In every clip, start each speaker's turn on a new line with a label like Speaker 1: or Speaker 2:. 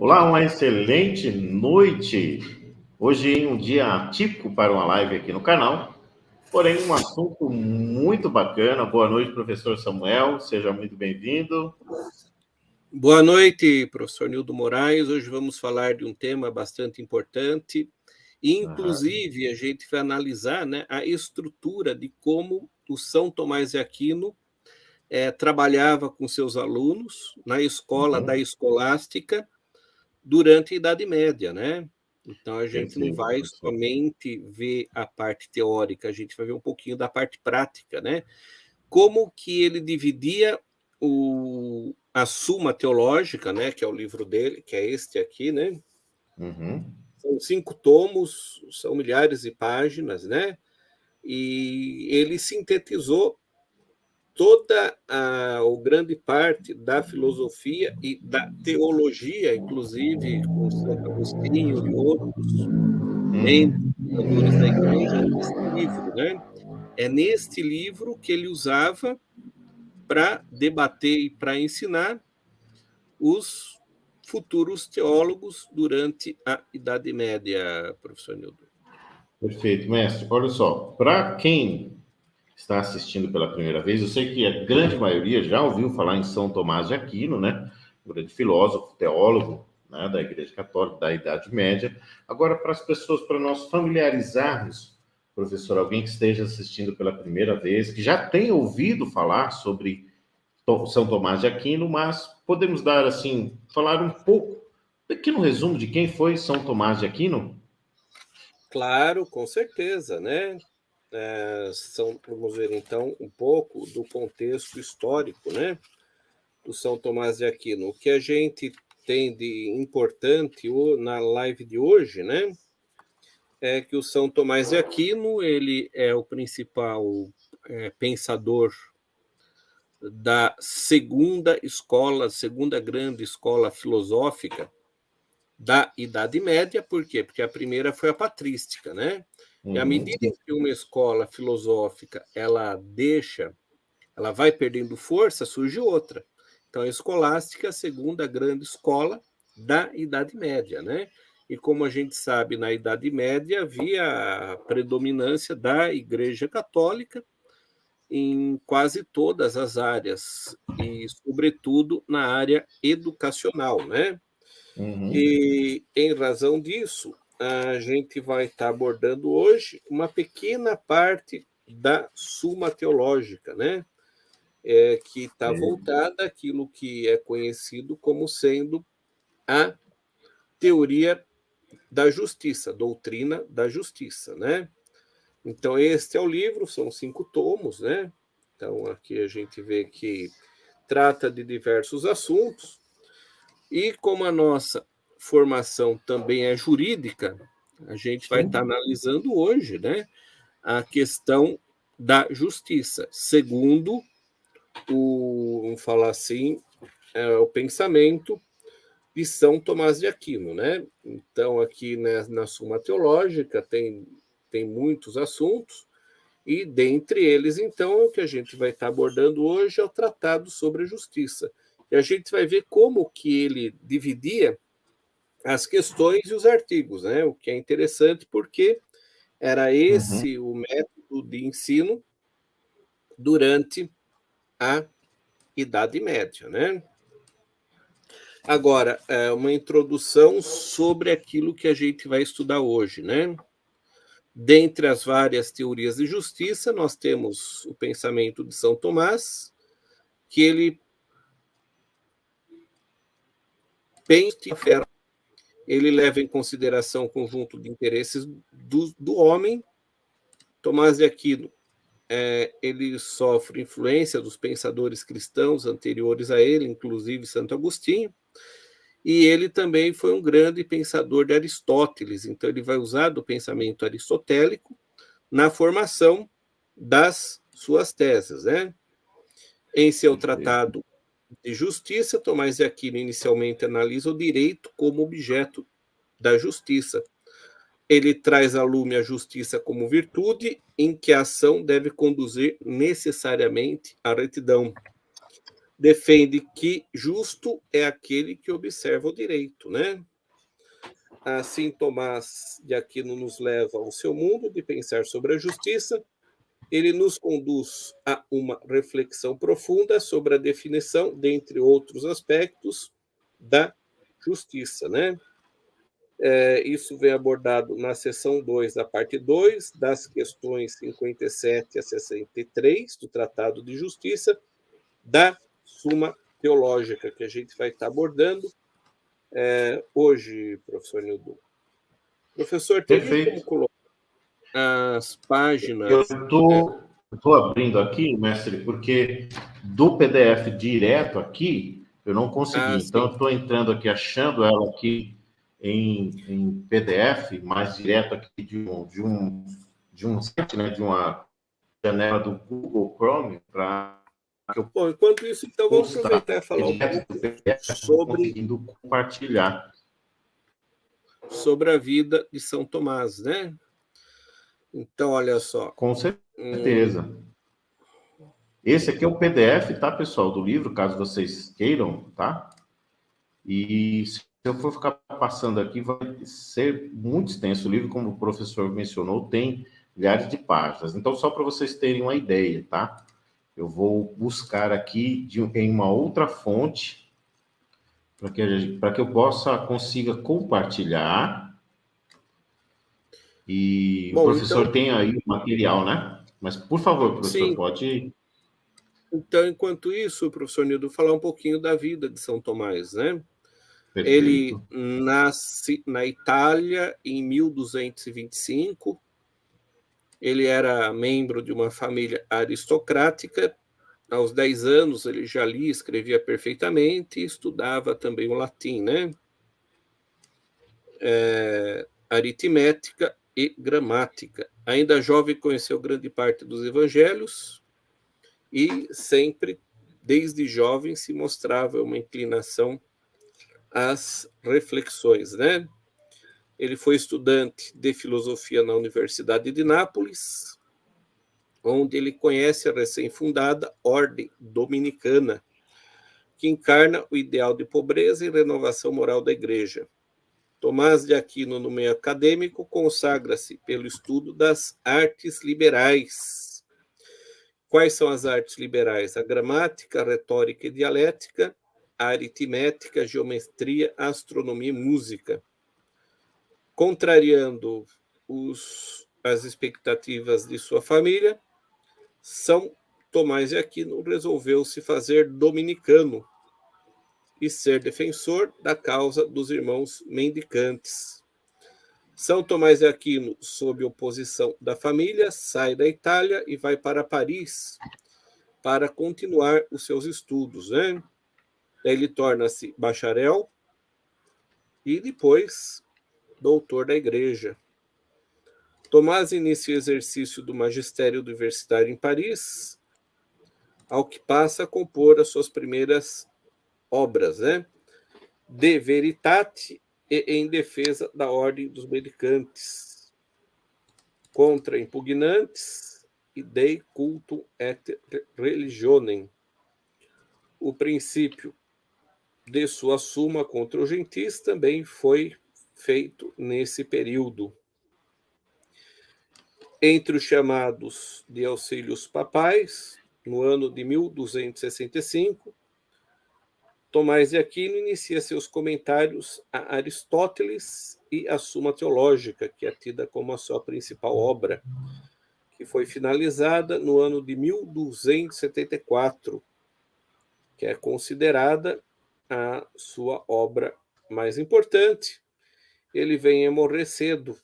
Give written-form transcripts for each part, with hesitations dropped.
Speaker 1: Olá, uma excelente noite. Hoje um dia atípico para uma live aqui no canal, porém um assunto muito bacana. Boa noite, professor Samuel, seja muito bem-vindo.
Speaker 2: Boa noite, professor Nildo Moraes. Hoje vamos falar de um tema bastante importante. Inclusive, a gente vai analisar, né, a estrutura de como o São Tomás de Aquino trabalhava com seus alunos na escola da escolástica durante a Idade Média, né? Então, a gente não vai somente ver a parte teórica, a gente vai ver um pouquinho da parte prática, né? Como que ele dividia a Suma Teológica, né, que é o livro dele, que é este aqui, né? São 5 tomos, são milhares de páginas, né? E ele sintetizou toda a grande parte da filosofia e da teologia, inclusive com Santo Agostinho e outros membros fundadores da igreja, nesse livro, né? É neste livro que ele usava para debater e para ensinar os futuros teólogos durante a Idade Média, professor Nildo.
Speaker 1: Perfeito, mestre. Olha só, para quem está assistindo pela primeira vez, eu sei que a grande maioria já ouviu falar em São Tomás de Aquino, né? Um grande filósofo, teólogo, né, da Igreja Católica da Idade Média. Agora, para as pessoas, para nós familiarizarmos, professor, alguém que esteja assistindo pela primeira vez, que já tenha ouvido falar sobre São Tomás de Aquino, mas podemos dar, assim, falar um pouco, pequeno resumo de quem foi São Tomás de Aquino?
Speaker 2: Claro, com certeza, né? Vamos ver, então, um pouco do contexto histórico, né? Do São Tomás de Aquino. O que a gente tem de importante na live de hoje, né? É que o São Tomás de Aquino, ele é o principal pensador da segunda grande escola filosófica da Idade Média. Por quê? Porque a primeira foi a patrística, né? E à medida em que uma escola filosófica ela vai perdendo força, surge outra. Então, a escolástica é a segunda grande escola da Idade Média, né? E como a gente sabe, na Idade Média havia a predominância da Igreja Católica em quase todas as áreas, e sobretudo na área educacional, né? E em razão disso, a gente vai estar abordando hoje uma pequena parte da Suma Teológica, né? Que está voltada àquilo que é conhecido como sendo a teoria da justiça, doutrina da justiça, né? Então, este é o livro, são 5 tomos, né? Então, aqui a gente vê que trata de diversos assuntos, e como a nossa formação também é jurídica, a gente vai estar analisando hoje, né, a questão da justiça, segundo vamos falar assim, o pensamento de São Tomás de Aquino, né? Então, aqui, né, na Suma Teológica tem muitos assuntos, e dentre eles, então, o que a gente vai estar abordando hoje é o Tratado sobre a Justiça. E a gente vai ver como que ele dividia as questões e os artigos, né? O que é interessante porque era esse o método de ensino durante a Idade Média, né? Agora, uma introdução sobre aquilo que a gente vai estudar hoje, né? Dentre as várias teorias de justiça, nós temos o pensamento de São Tomás, que ele pensa, ele leva em consideração o conjunto de interesses do homem. Tomás de Aquino, ele sofre influência dos pensadores cristãos anteriores a ele, inclusive Santo Agostinho, e ele também foi um grande pensador de Aristóteles, então ele vai usar do pensamento aristotélico na formação das suas teses, né? Em seu tratado de justiça, Tomás de Aquino inicialmente analisa o direito como objeto da justiça. Ele traz a lume a justiça como virtude em que a ação deve conduzir necessariamente à retidão. defende que justo é aquele que observa o direito, né? Assim, Tomás de Aquino nos leva ao seu mundo de pensar sobre a justiça. Ele nos conduz a uma reflexão profunda sobre a definição, dentre outros aspectos, da justiça, né? Isso vem abordado na seção 2, da parte 2, das questões 57 a 63 do Tratado de Justiça, da Suma Teológica, que a gente vai estar abordando hoje, professor Nildo. Professor, teria como
Speaker 1: Perfeito.
Speaker 2: colocar as páginas...
Speaker 1: Eu estou abrindo aqui, mestre, porque do PDF direto aqui, eu não consegui. Então, eu estou entrando aqui, achando ela aqui em PDF, mais direto aqui de um site, né, de uma janela do Google Chrome, para que eu
Speaker 2: Bom, enquanto isso, então, vamos aproveitar e falar um pouco
Speaker 1: conseguindo compartilhar
Speaker 2: sobre a vida de São Tomás, né? Então, olha só.
Speaker 1: Com certeza. Esse aqui é o PDF, tá, pessoal, do livro, caso vocês queiram, tá? E se eu for ficar passando aqui, vai ser muito extenso. O livro, como o professor mencionou, tem milhares de páginas. Então, só para vocês terem uma ideia, tá? Eu vou buscar aqui em uma outra fonte para que eu consiga compartilhar. E
Speaker 2: Bom,
Speaker 1: o professor
Speaker 2: então,
Speaker 1: tem aí o material, né? Mas, por favor, professor,
Speaker 2: sim.
Speaker 1: pode...
Speaker 2: Então, enquanto isso, professor Nildo, falar um pouquinho da vida de São Tomás, né?
Speaker 1: Perfeito.
Speaker 2: Ele nasce na Itália em 1225. Ele era membro de uma família aristocrática. Aos 10 anos, ele já lia e escrevia perfeitamente e estudava também o latim, né? Aritmética e gramática. Ainda jovem, conheceu grande parte dos evangelhos e sempre, desde jovem, se mostrava uma inclinação às reflexões, né? Ele foi estudante de filosofia na Universidade de Nápoles, onde ele conhece a recém-fundada Ordem Dominicana, que encarna o ideal de pobreza e renovação moral da Igreja. Tomás de Aquino, no meio acadêmico, consagra-se pelo estudo das artes liberais. Quais são as artes liberais? A gramática, a retórica e dialética, a aritmética, a geometria, a astronomia e música. Contrariando as expectativas de sua família, São Tomás de Aquino resolveu se fazer dominicano e ser defensor da causa dos irmãos mendicantes. São Tomás de Aquino, sob oposição da família, sai da Itália e vai para Paris para continuar os seus estudos, né? Ele torna-se bacharel e depois doutor da Igreja. Tomás inicia o exercício do magistério universitário em Paris, ao que passa a compor as suas primeiras obras, né? De Veritate e em defesa da ordem dos mendicantes, contra impugnantes e Dei cultum et religionem. O princípio de sua suma contra os gentis também foi feito nesse período. Entre os chamados de auxílios papais, no ano de 1265, Tomás de Aquino inicia seus comentários a Aristóteles e a Suma Teológica, que é tida como a sua principal obra, que foi finalizada no ano de 1274, que é considerada a sua obra mais importante. Ele vem a morrer cedo,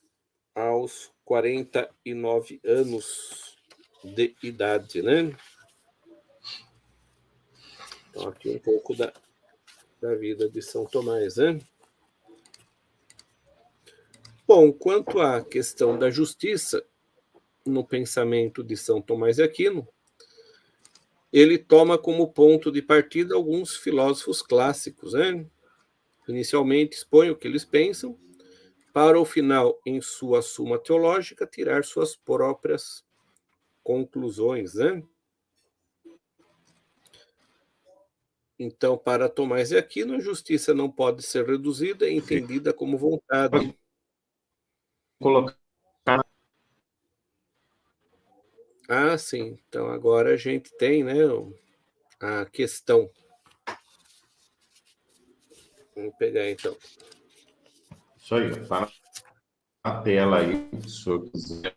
Speaker 2: aos 49 anos de idade, né? Então, aqui um pouco da vida de São Tomás, né? Bom, quanto à questão da justiça, no pensamento de São Tomás de Aquino, ele toma como ponto de partida alguns filósofos clássicos, né? Inicialmente expõe o que eles pensam, para o final, em sua Suma Teológica, tirar suas próprias conclusões, né? Então, para Tomás de Aquino, a justiça não pode ser reduzida e
Speaker 1: Sim.
Speaker 2: entendida como vontade.
Speaker 1: Colocar.
Speaker 2: Ah, sim. Então, agora a gente tem, né, a questão. Vamos pegar, então.
Speaker 1: Isso aí, tá na tela aí, se o senhor quiser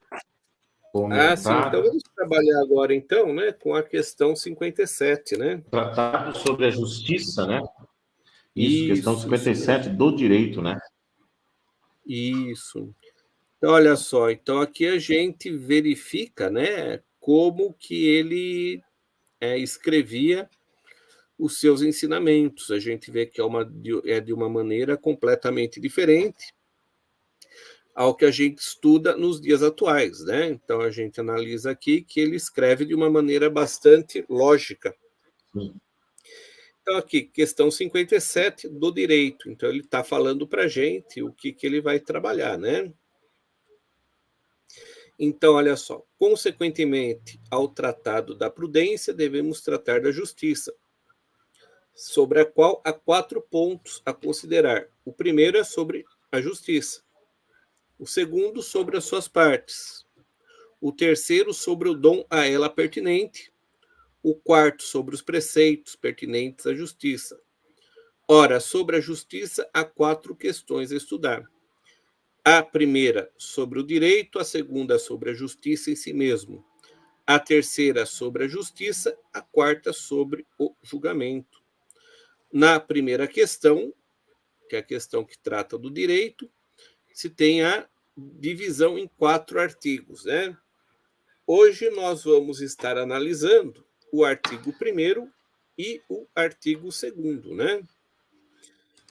Speaker 2: Ah, sim. Então,
Speaker 1: comentar.
Speaker 2: vamos trabalhar agora, então, né, com a questão 57, né?
Speaker 1: Tratado sobre a justiça, né? Isso, questão
Speaker 2: Isso mesmo.
Speaker 1: 57 do direito, né?
Speaker 2: Isso. Então, olha só. Então, aqui a gente verifica, né, como que ele escrevia os seus ensinamentos. A gente vê que é de uma maneira completamente diferente ao que a gente estuda nos dias atuais, né? Então a gente analisa aqui que ele escreve de uma maneira bastante lógica.
Speaker 1: Sim.
Speaker 2: Então aqui, questão 57 do direito. Então ele está falando para a gente o que ele vai trabalhar, né? Então, olha só, consequentemente ao tratado da prudência, devemos tratar da justiça, sobre a qual há 4 pontos a considerar. O primeiro é sobre a justiça, o segundo sobre as suas partes, o terceiro sobre o dom a ela pertinente, o quarto sobre os preceitos pertinentes à justiça. Ora, sobre a justiça há 4 questões a estudar. A primeira sobre o direito, a segunda sobre a justiça em si mesmo, a terceira sobre a justiça, a quarta sobre o julgamento. Na primeira questão, que é a questão que trata do direito, se tem a divisão em 4 artigos, né? Hoje nós vamos estar analisando o artigo 1º e o artigo 2º, né?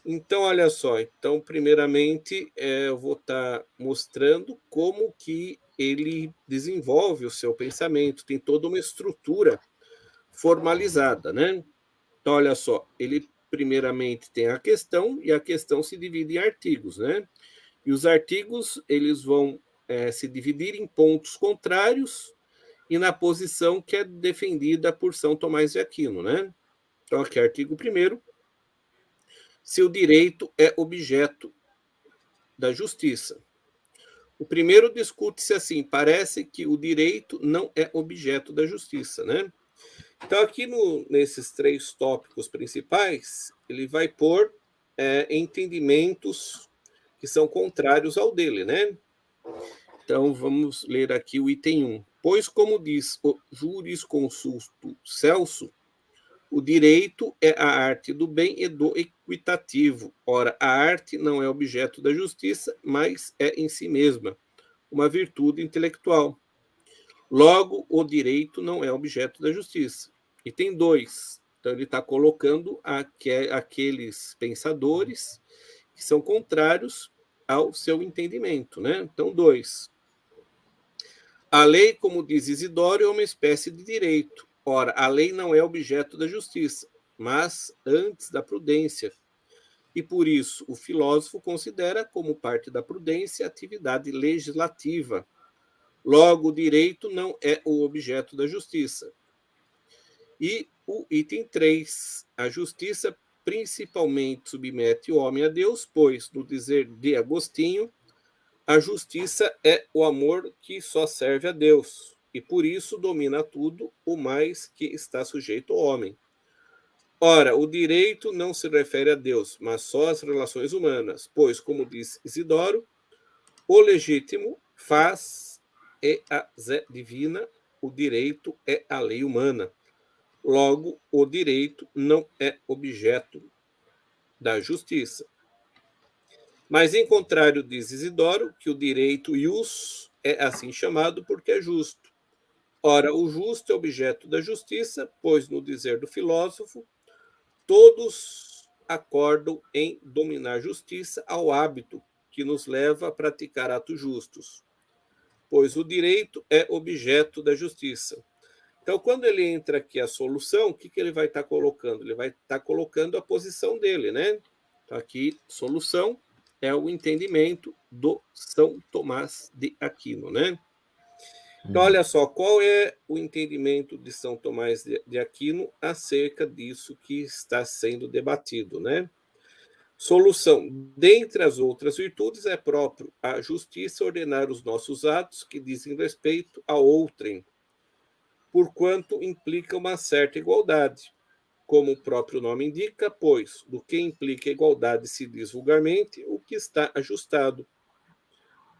Speaker 2: Então, olha só. Então, primeiramente, eu vou estar mostrando como que ele desenvolve o seu pensamento. Tem toda uma estrutura formalizada, né? Então, olha só. Ele, primeiramente, tem a questão, e a questão se divide em artigos, né? E os artigos, eles vão se dividir em pontos contrários e na posição que é defendida por São Tomás de Aquino, né? Então, aqui, artigo 1º, se o direito é objeto da justiça. O primeiro discute-se assim, parece que o direito não é objeto da justiça, né? Então, aqui nesses 3 tópicos principais, ele vai pôr entendimentos que são contrários ao dele, né? Então, vamos ler aqui o item 1. Pois, como diz o jurisconsulto Celso, o direito é a arte do bem e do equitativo. Ora, a arte não é objeto da justiça, mas é em si mesma uma virtude intelectual. Logo, o direito não é objeto da justiça. E tem 2. Então, ele está colocando aqueles pensadores que são contrários ao seu entendimento, né? Então, 2. A lei, como diz Isidoro, é uma espécie de direito. Ora, a lei não é objeto da justiça, mas antes da prudência. E por isso o filósofo considera como parte da prudência a atividade legislativa. Logo, o direito não é o objeto da justiça. E o item 3. A justiça principalmente submete o homem a Deus, pois, no dizer de Agostinho, a justiça é o amor que só serve a Deus, e por isso domina tudo o mais que está sujeito ao homem. Ora, o direito não se refere a Deus, mas só às relações humanas, pois, como diz Isidoro, o legítimo faz é a zé divina, o direito é a lei humana. Logo, o direito não é objeto da justiça. Mas, em contrário, diz Isidoro, que o direito ius é assim chamado porque é justo. Ora, o justo é objeto da justiça, pois, no dizer do filósofo, todos acordam em dominar justiça ao hábito que nos leva a praticar atos justos, pois o direito é objeto da justiça. Então, quando ele entra aqui a solução, o que ele vai estar colocando? Ele vai estar colocando a posição dele, né? Então, aqui, solução é o entendimento do São Tomás de Aquino, né? Então, olha só, qual é o entendimento de São Tomás de Aquino acerca disso que está sendo debatido, né? Solução. Dentre as outras virtudes, é próprio à justiça ordenar os nossos atos que dizem respeito a outrem, porquanto implica uma certa igualdade, como o próprio nome indica, pois do que implica igualdade se diz vulgarmente o que está ajustado.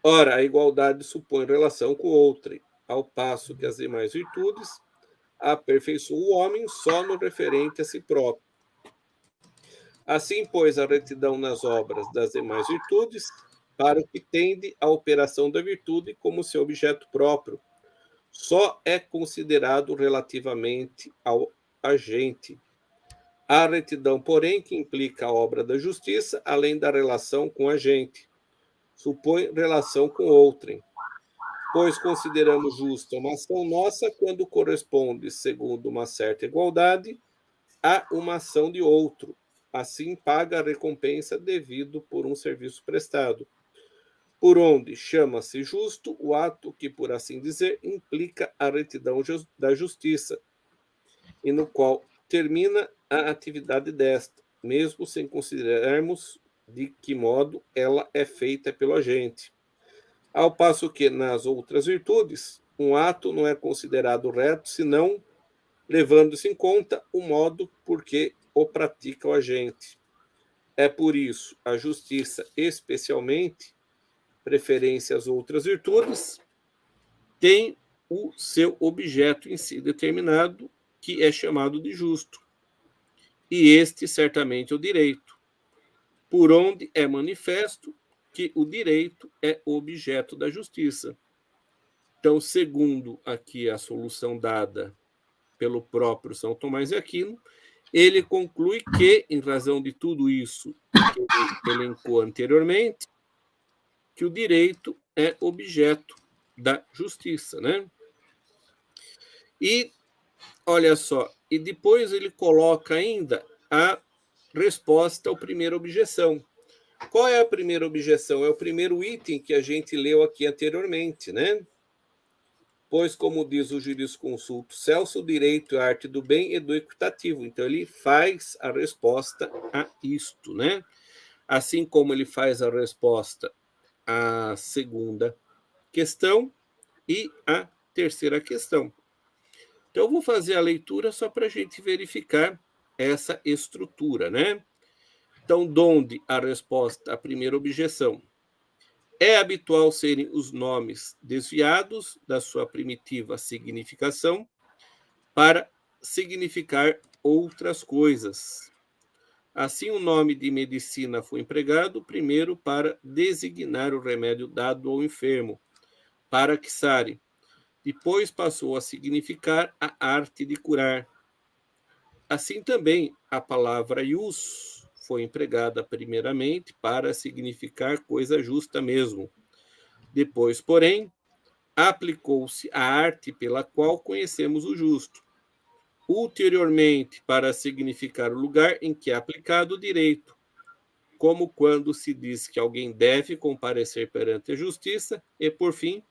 Speaker 2: Ora, a igualdade supõe relação com outrem, ao passo que as demais virtudes aperfeiçoam o homem só no referente a si próprio. Assim, pois, a retidão nas obras das demais virtudes, para o que tende à operação da virtude como seu objeto próprio, só é considerado relativamente ao agente. A retidão, porém, que implica a obra da justiça, além da relação com o agente, supõe relação com outrem, pois consideramos justa uma ação nossa quando corresponde, segundo uma certa igualdade, a uma ação de outro. Assim paga a recompensa devido por um serviço prestado. Por onde chama-se justo o ato que, por assim dizer, implica a retidão da justiça, e no qual termina a atividade desta, mesmo sem considerarmos de que modo ela é feita pelo agente. Ao passo que, nas outras virtudes, um ato não é considerado reto, senão levando-se em conta o modo por que o pratica o agente. É por isso a justiça, especialmente, preferência às outras virtudes, tem o seu objeto em si determinado, que é chamado de justo. E este, certamente, é o direito, por onde é manifesto que o direito é objeto da justiça. Então, segundo aqui a solução dada pelo próprio São Tomás de Aquino, ele conclui que, em razão de tudo isso que ele elencou anteriormente, que o direito é objeto da justiça, né? E, olha só, e depois ele coloca ainda a resposta à primeira objeção. Qual é a primeira objeção? É o primeiro item que a gente leu aqui anteriormente, né? Pois, como diz o jurisconsulto Celso, o direito é a arte do bem e do equitativo. Então, ele faz a resposta a isto, né? Assim como ele faz a resposta à segunda questão e à terceira questão. Então, eu vou fazer a leitura só para a gente verificar essa estrutura, né? Então, donde a resposta à primeira objeção? É habitual serem os nomes desviados da sua primitiva significação para significar outras coisas. Assim, o nome de medicina foi empregado primeiro para designar o remédio dado ao enfermo, para que sare. Depois passou a significar a arte de curar. Assim também, a palavra ius foi empregada primeiramente para significar coisa justa mesmo. Depois, porém, aplicou-se a arte pela qual conhecemos o justo. Ulteriormente, para significar o lugar em que é aplicado o direito, como quando se diz que alguém deve comparecer perante a justiça, e, por fim,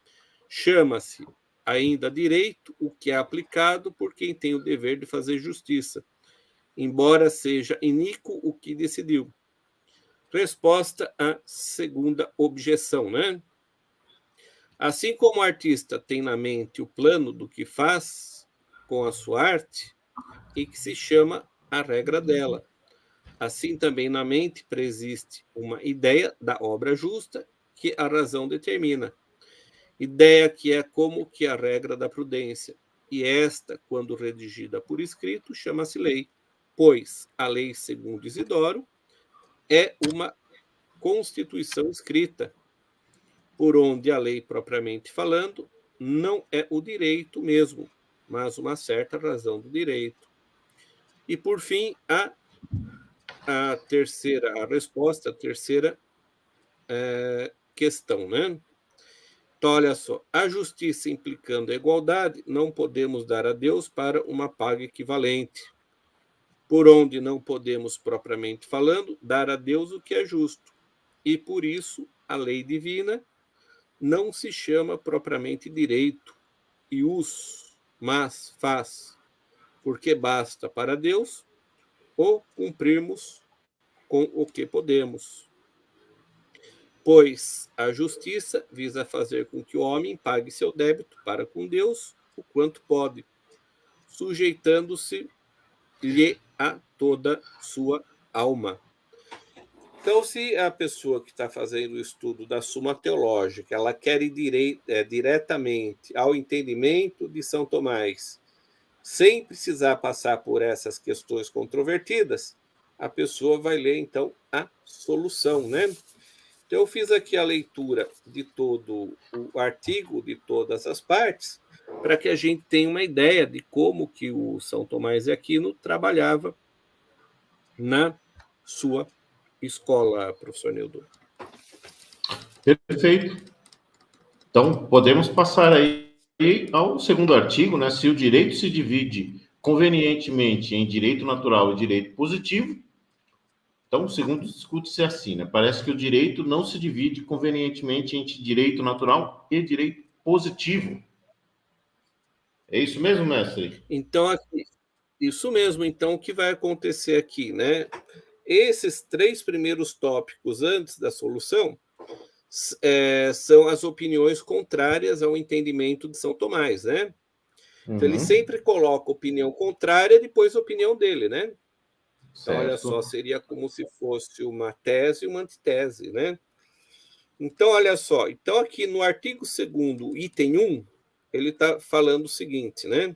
Speaker 2: chama-se ainda direito o que é aplicado por quem tem o dever de fazer justiça, embora seja iníquo o que decidiu. Resposta à segunda objeção, né? Assim como o artista tem na mente o plano do que faz com a sua arte, e que se chama a regra dela, assim também na mente preexiste uma ideia da obra justa que a razão determina, ideia que é como que a regra da prudência, e esta, quando redigida por escrito, chama-se lei, pois a lei, segundo Isidoro, é uma constituição escrita, por onde a lei, propriamente falando, não é o direito mesmo, mas uma certa razão do direito. E, por fim, a resposta, a terceira questão, né? Então, olha só, a justiça implicando a igualdade, não podemos dar a Deus para uma paga equivalente, por onde não podemos, propriamente falando, dar a Deus o que é justo. E, por isso, a lei divina não se chama propriamente direito, mas faz, porque basta para Deus, ou cumprirmos com o que podemos. Pois a justiça visa fazer com que o homem pague seu débito para com Deus o quanto pode, sujeitando-se-lhe a toda sua alma. Então, se a pessoa que está fazendo o estudo da Suma Teológica, ela quer ir diretamente ao entendimento de São Tomás, sem precisar passar por essas questões controvertidas, a pessoa vai ler, então, a solução, né? Então, eu fiz aqui a leitura de todo o artigo, de todas as partes, para que a gente tenha uma ideia de como que o São Tomás de Aquino trabalhava na sua escola, professor Nildo.
Speaker 1: Perfeito. Então, podemos passar aí ao segundo artigo, né? Se o direito se divide convenientemente em direito natural e direito positivo, então, o segundo discute-se assim, né? Parece que o direito não se divide convenientemente entre direito natural e direito positivo. É isso mesmo, mestre?
Speaker 2: Então, aqui, isso mesmo. Então, o que vai acontecer aqui, né? Esses 3 primeiros tópicos antes da solução são as opiniões contrárias ao entendimento de São Tomás, né? Então, ele sempre coloca opinião contrária, depois a opinião dele, né? Então,
Speaker 1: Certo.
Speaker 2: olha só, seria como se fosse uma tese e uma antitese, né? Então, olha só. Então, aqui no artigo 2º, item 1, ele está falando o seguinte, né?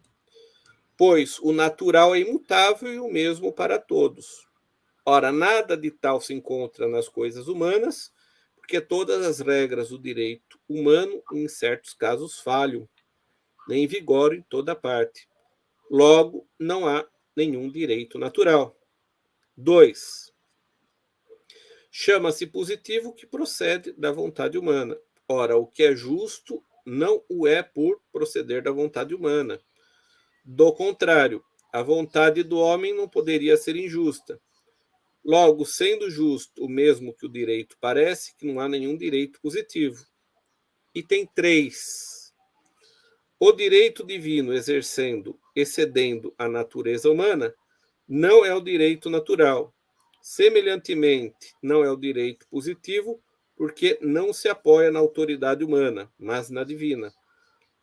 Speaker 2: Pois o natural é imutável e o mesmo para todos. Ora, nada de tal se encontra nas coisas humanas, porque todas as regras do direito humano, em certos casos, falham, nem vigoram em toda parte. Logo, não há nenhum direito natural. 2. Chama-se positivo que procede da vontade humana. Ora, o que é justo não o é por proceder da vontade humana. Do contrário, a vontade do homem não poderia ser injusta. Logo, sendo justo o mesmo que o direito, parece que não há nenhum direito positivo. Item 3. O direito divino excedendo a natureza humana, não é o direito natural. Semelhantemente, não é o direito positivo, porque não se apoia na autoridade humana, mas na divina.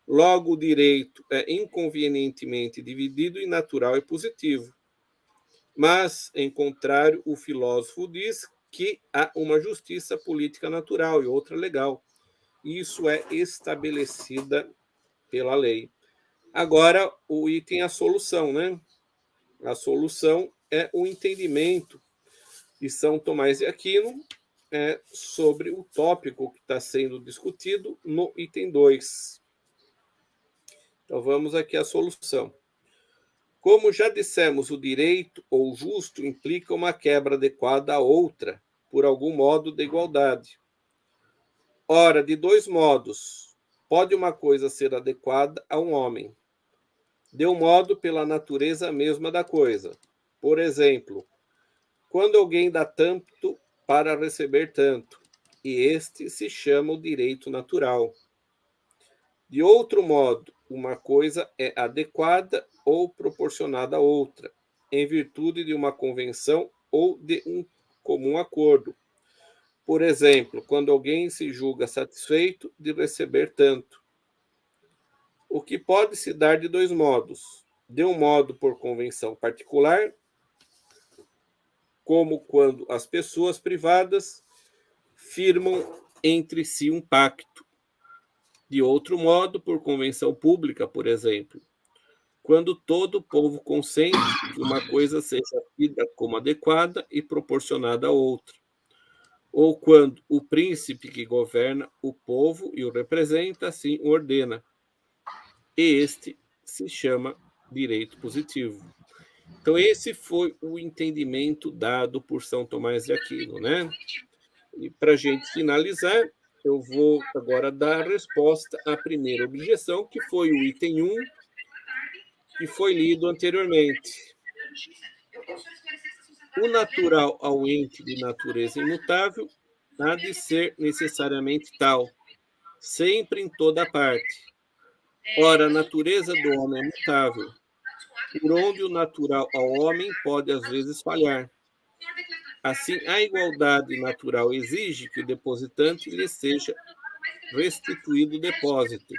Speaker 2: Logo, o direito é inconvenientemente dividido em natural e positivo. Mas, em contrário, o filósofo diz que há uma justiça política natural e outra legal. Isso é estabelecida pela lei. Agora, o item é a solução, né? A solução é o entendimento de São Tomás de Aquino sobre o tópico que está sendo discutido no item 2. Então, vamos aqui à solução. Como já dissemos, o direito ou justo implica uma quebra adequada à outra, por algum modo de igualdade. Ora, de 2 modos, pode uma coisa ser adequada a um homem. De um modo, pela natureza mesma da coisa. Por exemplo, quando alguém dá tanto para receber tanto, e este se chama o direito natural. De outro modo, uma coisa é adequada ou proporcionada a outra, em virtude de uma convenção ou de um comum acordo. Por exemplo, quando alguém se julga satisfeito de receber tanto. O que pode se dar de 2 modos. De um modo por convenção particular, como quando as pessoas privadas firmam entre si um pacto. De outro modo, por convenção pública, por exemplo, quando todo o povo consente que uma coisa seja tida como adequada e proporcionada a outra, ou quando o príncipe que governa o povo e o representa assim o ordena. E este se chama direito positivo. Então, esse foi o entendimento dado por São Tomás de Aquino, né? E para a gente finalizar, eu vou agora dar a resposta à primeira objeção, que foi o item 1, que foi lido anteriormente. O natural ao ente de natureza imutável há de ser necessariamente tal, sempre em toda parte. Ora, a natureza do homem é mutável, por onde o natural ao homem pode às vezes falhar. Assim, a igualdade natural exige que o depositante lhe seja restituído o depósito,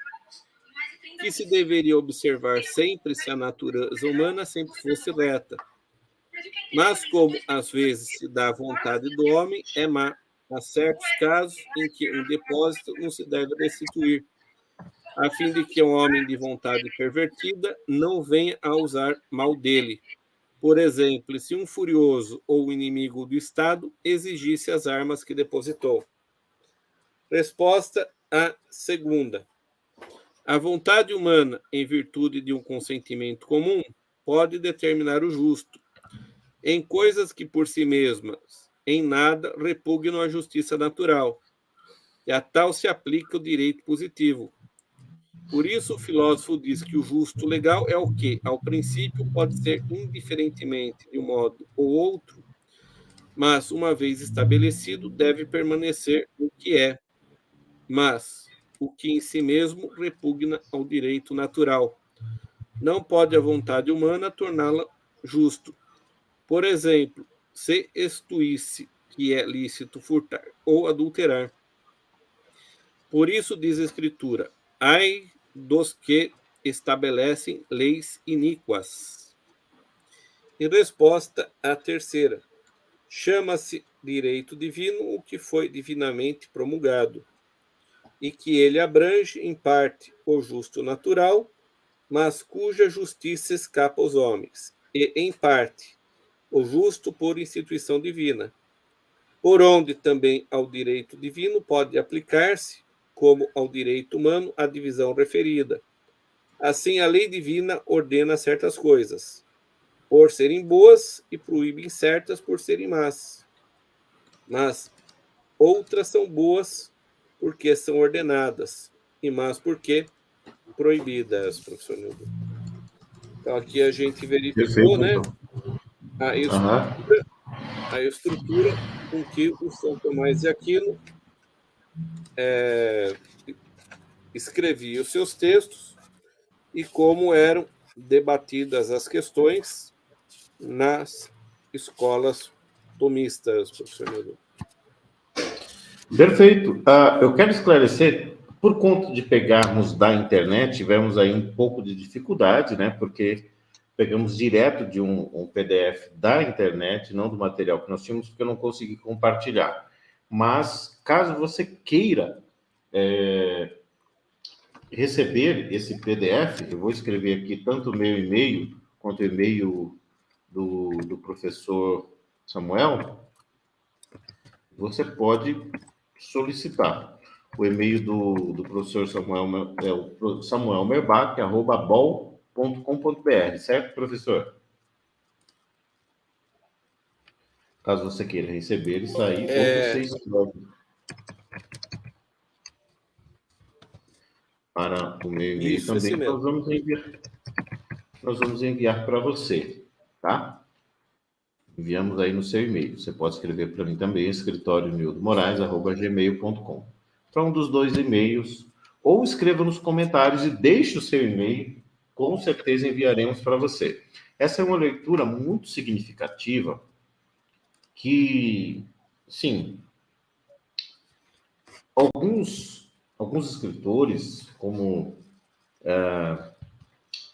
Speaker 2: que se deveria observar sempre se a natureza humana sempre fosse reta. Mas, como às vezes se dá a vontade do homem, é má. Há certos casos em que um depósito não se deve restituir, a fim de que um homem de vontade pervertida não venha a usar mal dele. Por exemplo, se um furioso ou inimigo do Estado exigisse as armas que depositou. Resposta à segunda. A vontade humana, em virtude de um consentimento comum, pode determinar o justo, em coisas que por si mesmas, em nada, repugnam à justiça natural, e a tal se aplica o direito positivo. Por isso, o filósofo diz que o justo legal é o que, ao princípio, pode ser indiferentemente de um modo ou outro, mas, uma vez estabelecido, deve permanecer o que é, mas o que em si mesmo repugna ao direito natural. Não pode a vontade humana torná-la justo. Por exemplo, se extuísse que é lícito furtar ou adulterar. Por isso diz a Escritura: ai dos que estabelecem leis iníquas. Em resposta à terceira, chama-se direito divino o que foi divinamente promulgado, e que ele abrange, em parte, o justo natural, mas cuja justiça escapa aos homens, e, em parte, o justo por instituição divina, por onde também ao direito divino pode aplicar-se, como ao direito humano, a divisão referida. Assim, a lei divina ordena certas coisas, por serem boas, e proíbe certas por serem más. Mas outras são boas porque são ordenadas, e más porque proibidas, professor Nildo. Então, aqui a gente verificou,
Speaker 1: Perfeito,
Speaker 2: né,
Speaker 1: então.
Speaker 2: a
Speaker 1: Aham.
Speaker 2: estrutura, a estrutura com que o São Tomás de Aquino escrevia os seus textos e como eram debatidas as questões nas escolas tomistas, professor Nildo.
Speaker 1: Perfeito. Eu quero esclarecer, por conta de pegarmos da internet, tivemos aí um pouco de dificuldade, né? Porque pegamos direto de um PDF da internet, não do material que nós tínhamos, porque eu não consegui compartilhar. Mas, caso você queira receber esse PDF, eu vou escrever aqui tanto o meu e-mail quanto o e-mail do professor Samuel, você pode solicitar. O e-mail do professor Samuel é o samuelmerbach@bol.com.br, certo, professor? Caso você queira receber isso aí, ou você escreve para o meu e-mail
Speaker 2: Isso, esse
Speaker 1: também, que
Speaker 2: mesmo.
Speaker 1: nós vamos enviar para você, tá? Enviamos aí no seu e-mail. Você pode escrever para mim também, escritorionildomoraes@gmail.com. Para um dos dois e-mails, ou escreva nos comentários e deixe o seu e-mail, com certeza enviaremos para você. Essa é uma leitura muito significativa que, sim, alguns escritores, como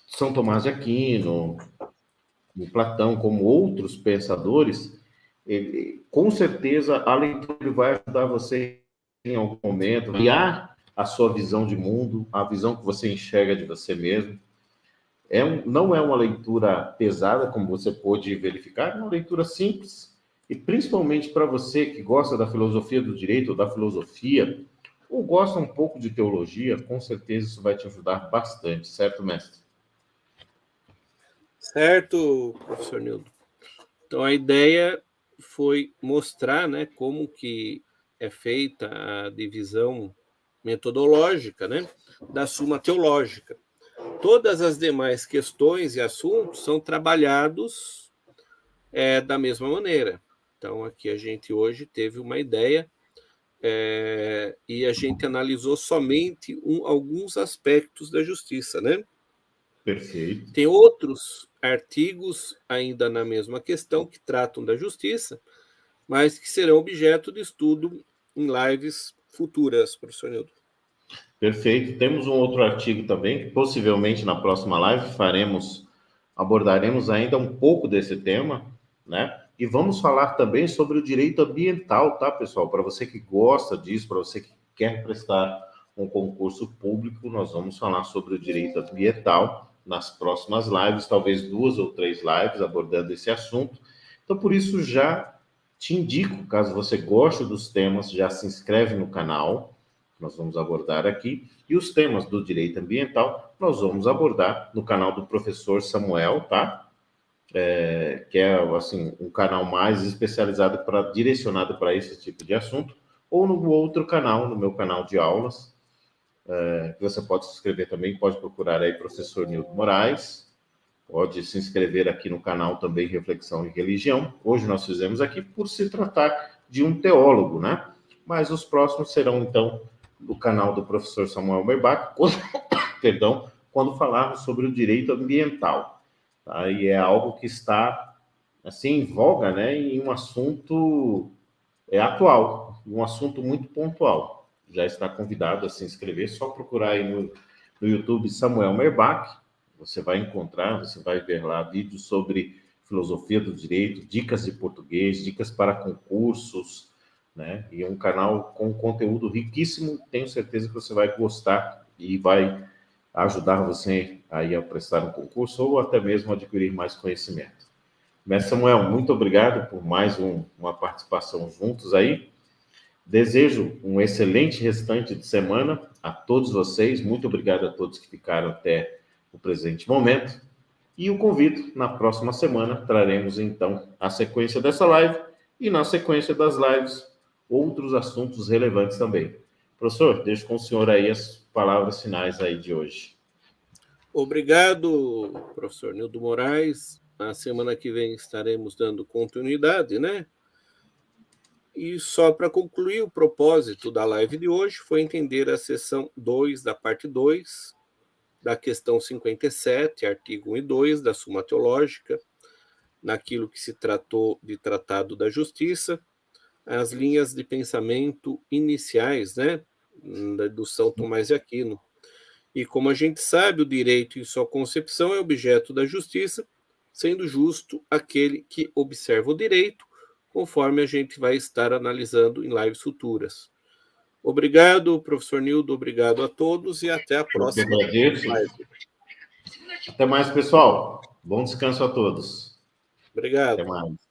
Speaker 1: São Tomás de Aquino, como Platão, como outros pensadores, com certeza a leitura vai ajudar você em algum momento, criar a sua visão de mundo, a visão que você enxerga de você mesmo. Não é uma leitura pesada, como você pôde verificar, é uma leitura simples, e principalmente para você que gosta da filosofia do direito ou da filosofia, ou gosta um pouco de teologia, com certeza isso vai te ajudar bastante, certo, mestre?
Speaker 2: Certo, professor Nildo. Então, a ideia foi mostrar, né, como que é feita a divisão metodológica, né, da Suma Teológica. Todas as demais questões e assuntos são trabalhados da mesma maneira. Então, aqui a gente hoje teve uma ideia e a gente analisou somente alguns aspectos da justiça, né?
Speaker 1: Perfeito.
Speaker 2: Tem outros artigos ainda na mesma questão que tratam da justiça, mas que serão objeto de estudo em lives futuras, professor Nildo.
Speaker 1: Perfeito. Temos um outro artigo também, que possivelmente na próxima live abordaremos ainda um pouco desse tema, né? E vamos falar também sobre o direito ambiental, tá, pessoal? Para você que gosta disso, para você que quer prestar um concurso público, nós vamos falar sobre o direito ambiental nas próximas lives, talvez 2 ou 3 lives abordando esse assunto. Então, por isso, já te indico, caso você goste dos temas, já se inscreve no canal, nós vamos abordar aqui, e os temas do direito ambiental nós vamos abordar no canal do professor Samuel, tá? Que é, assim, um canal mais especializado, direcionado para esse tipo de assunto, ou no outro canal, no meu canal de aulas, que você pode se inscrever também, pode procurar aí professor Nildo Moraes, pode se inscrever aqui no canal também Reflexão em Religião. Hoje nós fizemos aqui por se tratar de um teólogo, né? Mas os próximos serão, então, do canal do professor Samuel Merbach, quando falarmos sobre o direito ambiental. Tá? E é algo que está, assim, em voga, né? E um assunto atual, um assunto muito pontual. Já está convidado a se inscrever, só procurar aí no YouTube Samuel Merbach, você vai encontrar, você vai ver lá vídeos sobre filosofia do direito, dicas de português, dicas para concursos, né? E um canal com conteúdo riquíssimo, tenho certeza que você vai gostar e vai ajudar você aí a prestar um concurso ou até mesmo adquirir mais conhecimento. Mestre Samuel, muito obrigado por mais uma participação juntos aí. Desejo um excelente restante de semana a todos vocês. Muito obrigado a todos que ficaram até o presente momento. E o convido, na próxima semana, traremos então a sequência dessa live e na sequência das lives, outros assuntos relevantes também. Professor, deixo com o senhor aí as palavras finais aí de hoje.
Speaker 2: Obrigado, professor Nildo Moraes. Na semana que vem estaremos dando continuidade, né? E só para concluir, o propósito da live de hoje foi entender a seção 2 da parte 2, da questão 57, artigo 1 e 2 da Suma Teológica, naquilo que se tratou de Tratado da Justiça, as linhas de pensamento iniciais, né, do São Tomás de Aquino. E como a gente sabe, o direito em sua concepção é objeto da justiça, sendo justo aquele que observa o direito, conforme a gente vai estar analisando em lives futuras. Obrigado, professor Nildo, obrigado a todos e até a próxima.
Speaker 1: Eu que agradeço. Até mais, pessoal. Bom descanso a todos.
Speaker 2: Obrigado.
Speaker 1: Até mais.